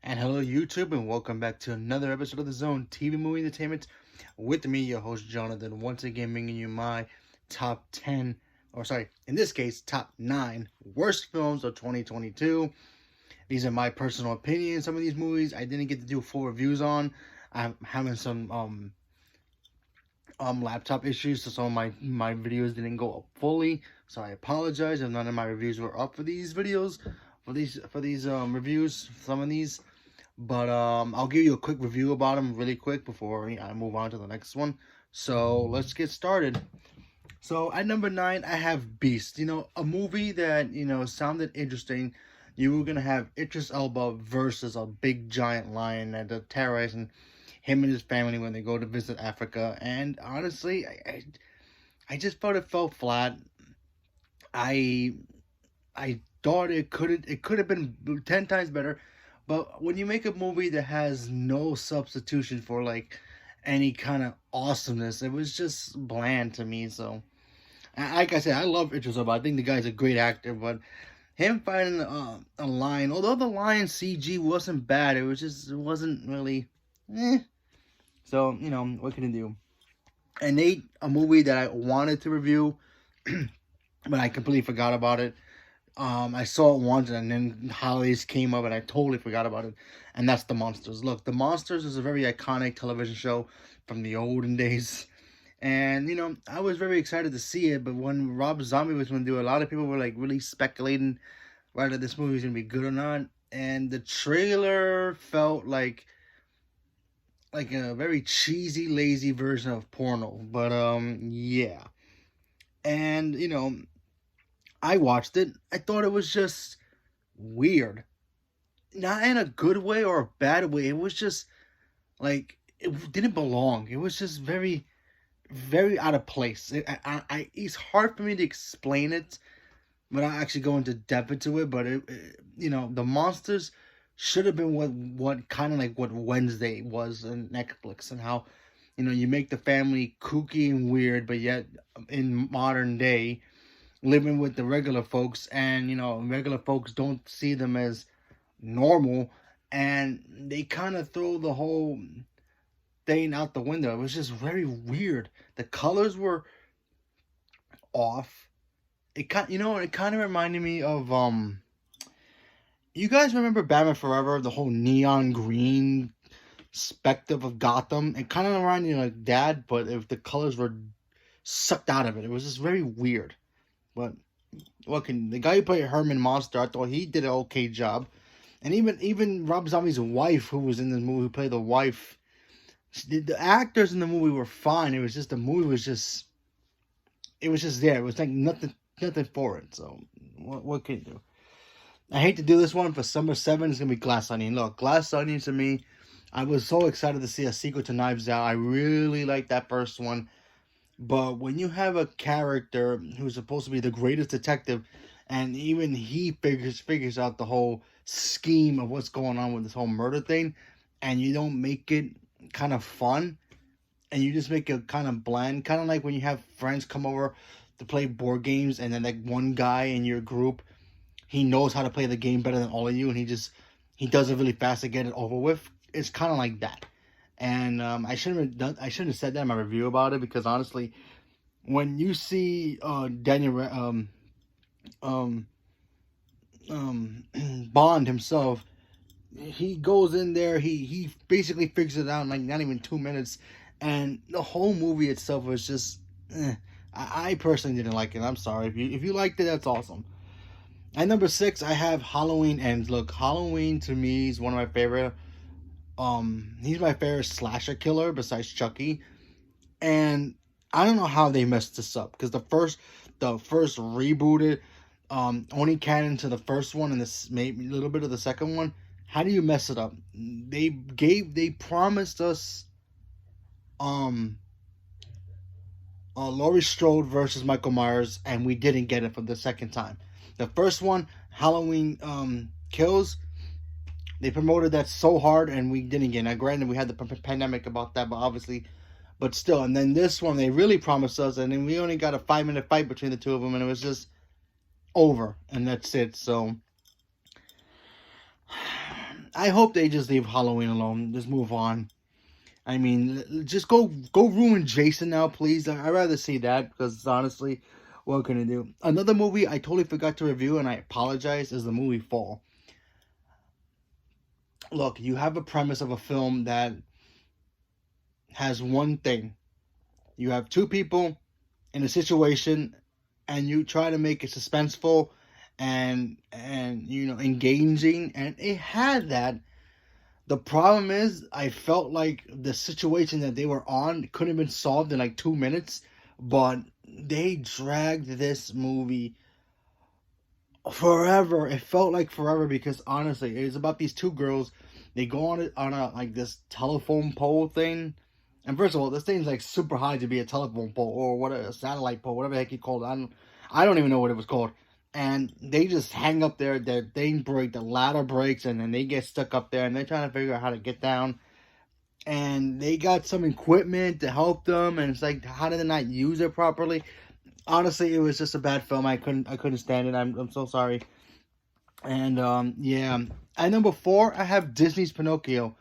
And hello, YouTube, and welcome back to another episode of The Zone TV Movie Entertainment with me, your host, Jonathan, once again bringing you my top 10, or sorry, in this case, top 9 worst films of 2022. These are my personal opinions. Some of these movies I didn't get to do full reviews on. I'm having some laptop issues, so some of my videos didn't go up fully. So I apologize if none of my reviews were up for these videos, for these reviews, some of these. But I'll give you a quick review about them really quick before I move on to the next one. So let's get started. So at number 9, I have Beast. A movie that sounded interesting. You were gonna have Idris Elba versus a big giant lion that terrorizing him and his family when they go to visit Africa. And honestly, I just felt it fell flat. I I thought it could have been 10 times better. But when you make a movie that has no substitution for like any kind of awesomeness, it was just bland to me. So, like I said, I love Idris Elba. I think the guy's a great actor, but him fighting a lion, although the lion CG wasn't bad, it wasn't really. So what can you do? And a movie that I wanted to review, but I completely forgot about it. I saw it once, and then holidays came up, and I totally forgot about it. And that's The Monsters. Look, The Monsters is a very iconic television show from the olden days, and I was very excited to see it. But when Rob Zombie was going to do it, a lot of people were like really speculating whether this movie was going to be good or not. And the trailer felt like a very cheesy, lazy version of porno. But yeah, and I watched it. I thought it was just weird. Not in a good way or a bad way. It was just like it didn't belong. It was just very, very out of place. It's hard for me to explain it without actually going into depth into it. But the monsters should have been what kind of like what Wednesday was on Netflix, and how you make the family kooky and weird, but yet in modern day living with the regular folks, and regular folks don't see them as normal, and they kind of throw the whole thing out the window. It was just very weird. The colors were off. It kind of reminded me of you guys remember Batman Forever, the whole neon green perspective of Gotham? It kind of reminded me like that, but if the colors were sucked out of it, it was just very weird. But the guy who played Herman Monster, I thought he did an okay job. And even Rob Zombie's wife, who was in the movie, who played the wife, the actors in the movie were fine. It was just the movie was just, it was just there. It was like nothing for it. So what can you do? I hate to do this one, for number 7 is gonna be Glass Onion. Look, Glass Onion to me, I was so excited to see a sequel to Knives Out. I really liked that first one. But when you have a character who's supposed to be the greatest detective, and even he figures out the whole scheme of what's going on with this whole murder thing, and you don't make it kind of fun, and you just make it kind of bland, kind of like when you have friends come over to play board games, and then like one guy in your group, he knows how to play the game better than all of you, and he does it really fast to get it over with. It's kind of like that. And I shouldn't have said that in my review about it, because honestly, when you see Daniel Bond himself, he goes in there, he basically figures it out in like not even 2 minutes, and the whole movie itself was just. I personally didn't like it. I'm sorry if you liked it, that's awesome. At number 6, I have Halloween Ends. Look, Halloween to me is one of my favorite. He's my favorite slasher killer besides Chucky, and I don't know how they messed this up, because the first rebooted only canon to the first one and this maybe a little bit of the second one. How do you mess it up? They promised us Laurie Strode versus Michael Myers, and we didn't get it for the second time. The first one, Halloween Kills, they promoted that so hard, and we didn't get it. Now, granted, we had the pandemic about that, but still. And then this one, they really promised us, and then we only got a 5-minute fight between the two of them, and it was just over, and that's it. So I hope they just leave Halloween alone. Just move on. I mean, just go ruin Jason now, please. I'd rather see that, because honestly, what can I do? Another movie I totally forgot to review, and I apologize, is the movie Fall. Look, you have a premise of a film that has one thing. You have two people in a situation, and you try to make it suspenseful and engaging, and it had that. The problem is, I felt like the situation that they were on could have been solved in like 2 minutes, but they dragged this movie forever. It felt like forever, because honestly, it's about these two girls. They go on a like this telephone pole thing. And first of all, this thing's like super high to be a telephone pole, or what, a satellite pole, whatever the heck you call it. I don't even know what it was called. And they just hang up there. Their thing breaks, the ladder breaks, and then they get stuck up there, and they're trying to figure out how to get down. And they got some equipment to help them, and it's like, how did they not use it properly? Honestly, it was just a bad film. I couldn't stand it. I'm so sorry. And yeah. At number 4, I have Disney's Pinocchio.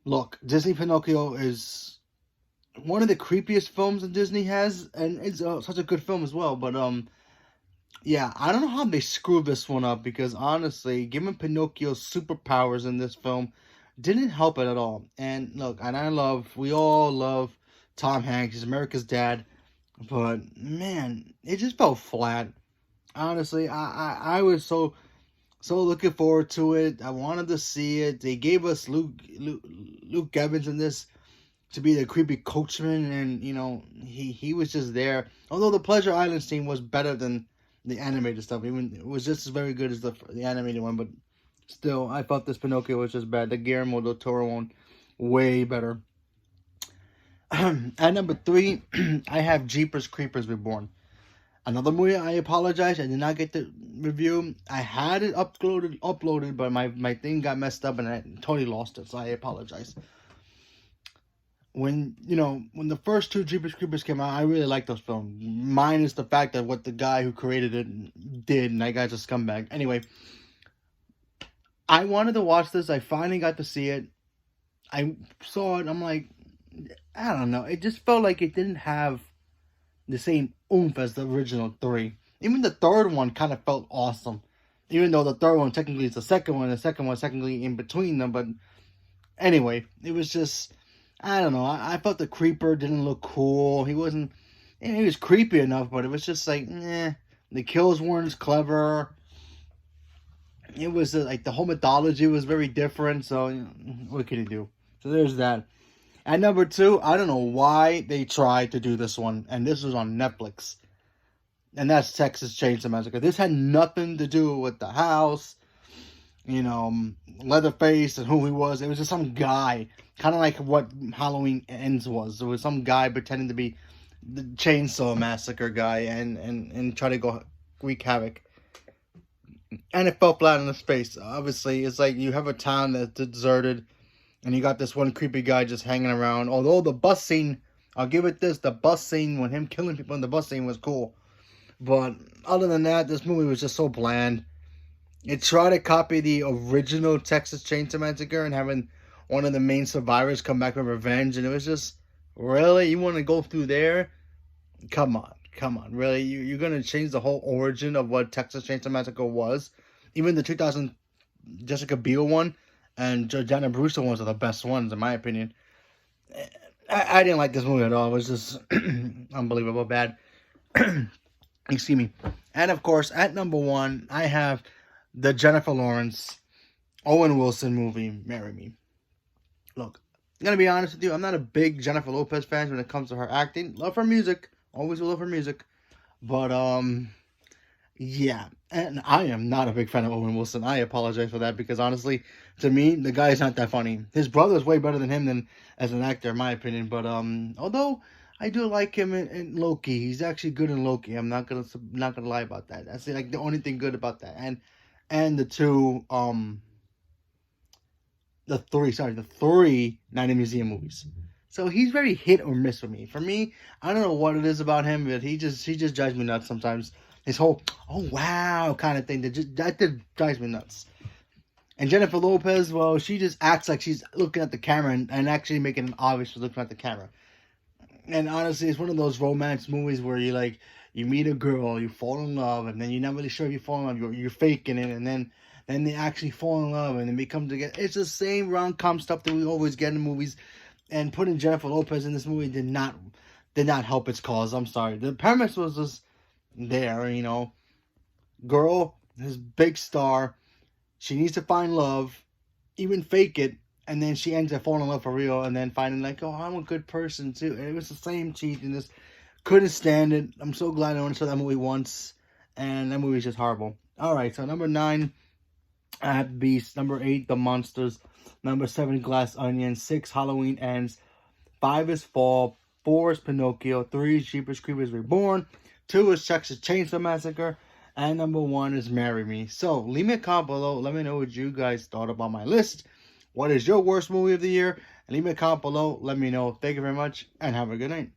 Look, Disney Pinocchio is one of the creepiest films that Disney has, and it's such a good film as well. But yeah, I don't know how they screwed this one up, because honestly, giving Pinocchio superpowers in this film didn't help it at all. And look, and we all love Tom Hanks. He's America's dad. But man, it just felt flat. Honestly, I was so looking forward to it. I wanted to see it. They gave us Luke Evans in this to be the creepy coachman, and he was just there. Although the Pleasure Island scene was better than the animated stuff, even it was just as very good as the animated one, but still, I thought this Pinocchio was just bad. The Guillermo del Toro one, way better. At number 3, I have Jeepers Creepers Reborn. Another movie, I apologize, I did not get the review. I had it uploaded, but my thing got messed up and I totally lost it, so I apologize. When the first 2 Jeepers Creepers came out, I really liked those films. Minus the fact that what the guy who created it did, and that guy's a scumbag. Anyway, I wanted to watch this. I finally got to see it. I saw it. I'm like, I don't know. It just felt like it didn't have the same oomph as the original 3. Even the third one kind of felt awesome. Even though the third one technically is the second one. The second one technically in between them. But anyway, it was just, I don't know. I felt the creeper didn't look cool. He wasn't, he was creepy enough, but it was just like, The kills weren't as clever. It was like the whole mythology was very different. So what can you do? So there's that. At number 2, I don't know why they tried to do this one, and this was on Netflix. And that's Texas Chainsaw Massacre. This had nothing to do with the house, Leatherface and who he was. It was just some guy, kind of like what Halloween Ends was. It was some guy pretending to be the Chainsaw Massacre guy and try to go wreak havoc. And it fell flat in the space. Obviously, it's like you have a town that's deserted, and you got this one creepy guy just hanging around. Although the bus scene, I'll give it this, the bus scene, when him killing people in the bus scene was cool. But other than that, this movie was just so bland. It tried to copy the original Texas Chainsaw Massacre and having one of the main survivors come back with revenge. And it was just, really? You want to go through there? Come on. Really? You're going to change the whole origin of what Texas Chainsaw Massacre was? Even the 2000 Jessica Biel one and Jordana Brewster ones are the best ones, in my opinion. I didn't like this movie at all. It was just unbelievable bad. Excuse me. And of course, at number 1, I have the Jennifer Lawrence, Owen Wilson movie, Marry Me. Look, I'm going to be honest with you. I'm not a big Jennifer Lopez fan when it comes to her acting. Love her music. Always will love her music. But, yeah. And I am not a big fan of Owen Wilson. I apologize for that, because honestly, to me, the guy is not that funny. His brother is way better than him than as an actor, in my opinion. But although I do like him in Loki, he's actually good in Loki. I'm not gonna lie about that. That's like the only thing good about that. And the three Night at Museum movies. So he's very hit or miss with me. For me, I don't know what it is about him, but he just drives me nuts sometimes. His whole, oh wow, kind of thing, that drives me nuts. And Jennifer Lopez, well, she just acts like she's looking at the camera and actually making it obvious she's looking at the camera. And honestly, it's one of those romance movies where you meet a girl, you fall in love, and then you're not really sure if you fall in love. You're faking it, and then they actually fall in love, and then they come together. It's the same rom-com stuff that we always get in movies. And putting Jennifer Lopez in this movie did not help its cause. I'm sorry. The premise was just there, you know. Girl, this big star, she needs to find love, even fake it, and then she ends up falling in love for real, and then finding like, oh, I'm a good person too. And it was the same cheatiness. Couldn't stand it. I'm so glad I only saw that movie once, and that movie is just horrible. All right, so number 9, I have Beast. Number 8, The Monsters. Number 7, Glass Onion. 6, Halloween Ends. 5 is Fall. 4 is Pinocchio. 3 is Jeepers Creepers Reborn. 2 is Texas Chainsaw Massacre. And number 1 is Marry Me. So, leave me a comment below. Let me know what you guys thought about my list. What is your worst movie of the year? And leave me a comment below. Let me know. Thank you very much, and have a good night.